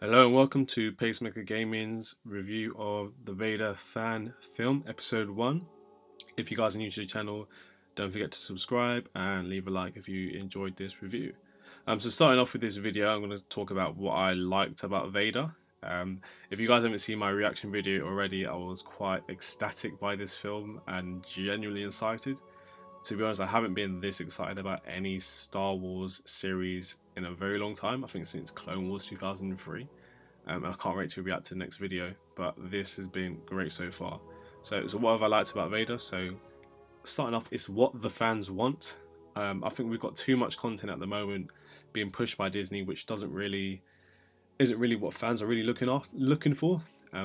Hello and welcome to Pacemaker Gaming's review of the Vader fan film, episode 1. If you guys are new to the channel, don't forget to subscribe and leave a like if you enjoyed this review. So starting off with this video, I'm going to talk about what I liked about Vader. If you guys haven't seen my reaction video already, I was quite ecstatic by this film and genuinely excited. To be honest, I haven't been this excited about any Star Wars series in a very long time. I think since Clone Wars 2003. And I can't wait to react to the next video, but this has been great so far. So what have I liked about Vader? So starting off, it's what the fans want. I think we've got too much content at the moment being pushed by Disney, which isn't really what fans are really looking for.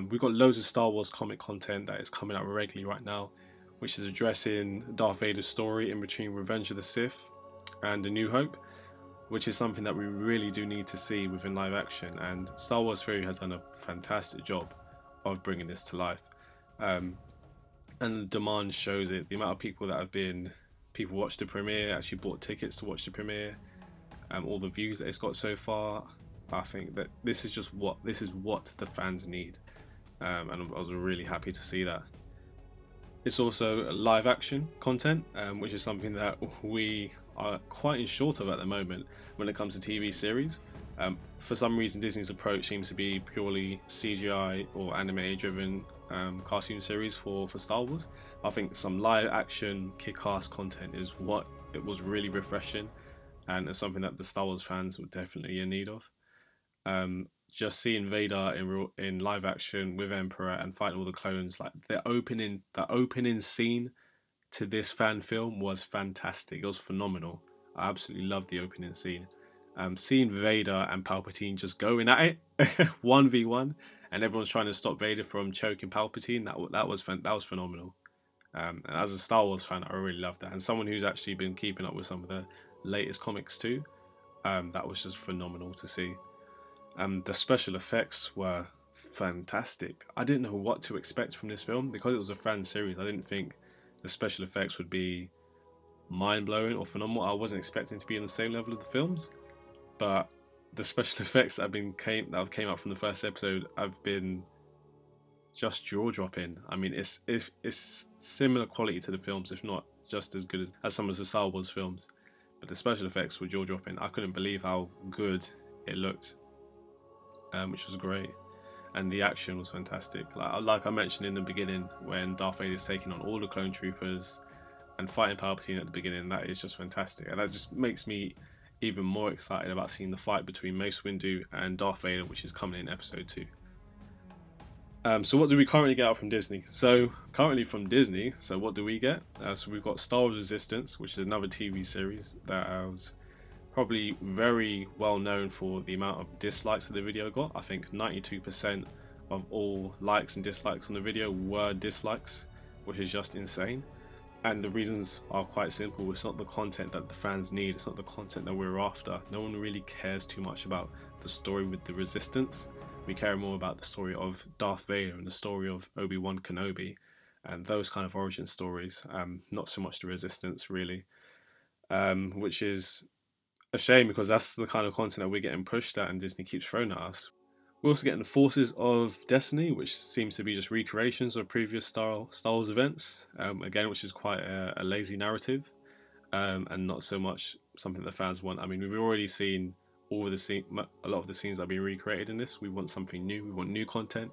We've got loads of Star Wars comic content that is coming out regularly right now, which is addressing Darth Vader's story in between Revenge of the Sith and A New Hope, which is something that we really do need to see within live action, and Star Wars Theory has done a fantastic job of bringing this to life. And the demand shows it. The amount of people watched the premiere, actually bought tickets to watch the premiere, all the views that it's got so far. I think that this is what the fans need, and I was really happy to see that. It's also live action content, which is something that we are quite in short of at the moment when it comes to TV series. For some reason, Disney's approach seems to be purely CGI or anime driven cartoon series for Star Wars. I think some live action kick-ass content is what it was really refreshing, and it's something that the Star Wars fans were definitely in need of. Just seeing Vader in live action with Emperor and fighting all the clones, like the opening scene to this fan film was fantastic. It was phenomenal. I absolutely loved the opening scene. Seeing Vader and Palpatine just going at it 1v1, and everyone's trying to stop Vader from choking Palpatine. That was phenomenal. And as a Star Wars fan, I really loved that. And someone who's actually been keeping up with some of the latest comics too, that was just phenomenal to see. The special effects were fantastic. I didn't know what to expect from this film because it was a fan series. I didn't think the special effects would be mind-blowing or phenomenal. I wasn't expecting to be on the same level of the films, but the special effects that came out from the first episode have been just jaw-dropping. I mean, it's similar quality to the films, if not just as good as some of the Star Wars films. But the special effects were jaw-dropping. I couldn't believe how good it looked. Which was great, and the action was fantastic. Like I mentioned in the beginning, when Darth Vader is taking on all the clone troopers and fighting Palpatine at the beginning, that is just fantastic, and that just makes me even more excited about seeing the fight between Mace Windu and Darth Vader, which is coming in episode 2. So what do we currently get out from Disney? So currently from Disney, so what do we get? So we've got Star Wars Resistance, which is another TV series that was probably very well known for the amount of dislikes that the video got. I think 92% of all likes and dislikes on the video were dislikes, which is just insane. And the reasons are quite simple. It's not the content that the fans need, it's not the content that we're after. No one really cares too much about the story with the Resistance. We care more about the story of Darth Vader and the story of Obi-Wan Kenobi and those kind of origin stories, not so much the Resistance really, which is a shame because that's the kind of content that we're getting pushed at and Disney keeps throwing at us. We're also getting the Forces of Destiny, which seems to be just recreations of previous Star Wars events, again, which is quite a lazy narrative, and not so much something that fans want. I mean, we've already seen a lot of the scenes that have been recreated in this. We want something new. We want new content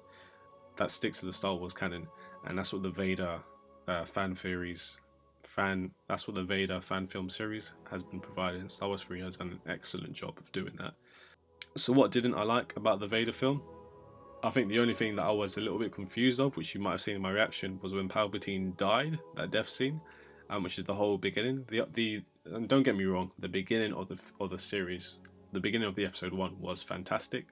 that sticks to the Star Wars canon, and that's what the Vader that's what the Vader fan film series has been providing. Star Wars 3 has done an excellent job of doing that. So what didn't I like about the Vader film? I think the only thing that I was a little bit confused of, which you might have seen in my reaction, was when Palpatine died, that death scene, which is the whole beginning. And don't get me wrong, the beginning of the series, the beginning of the episode 1 was fantastic.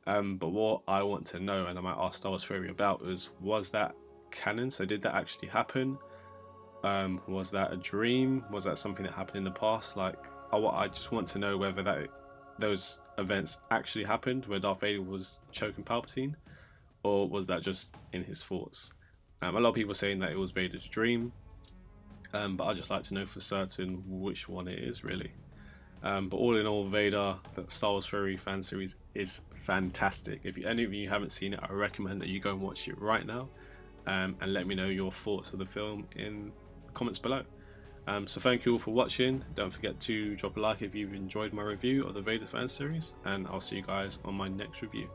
But what I want to know, and I might ask Star Wars Theory about, was that canon? So did that actually happen? Was that a dream? Was that something that happened in the past? Like, I just want to know whether those events actually happened, where Darth Vader was choking Palpatine, or was that just in his thoughts? A lot of people saying that it was Vader's dream, but I'd just like to know for certain which one it is really. But all in all, Vader, the Star Wars Theory fan series, is fantastic. If any of you haven't seen it, I recommend that you go and watch it right now, and let me know your thoughts of the film in the comments below. So thank you all for watching. Don't forget to drop a like if you've enjoyed my review of the Vader fan series, and I'll see you guys on my next review.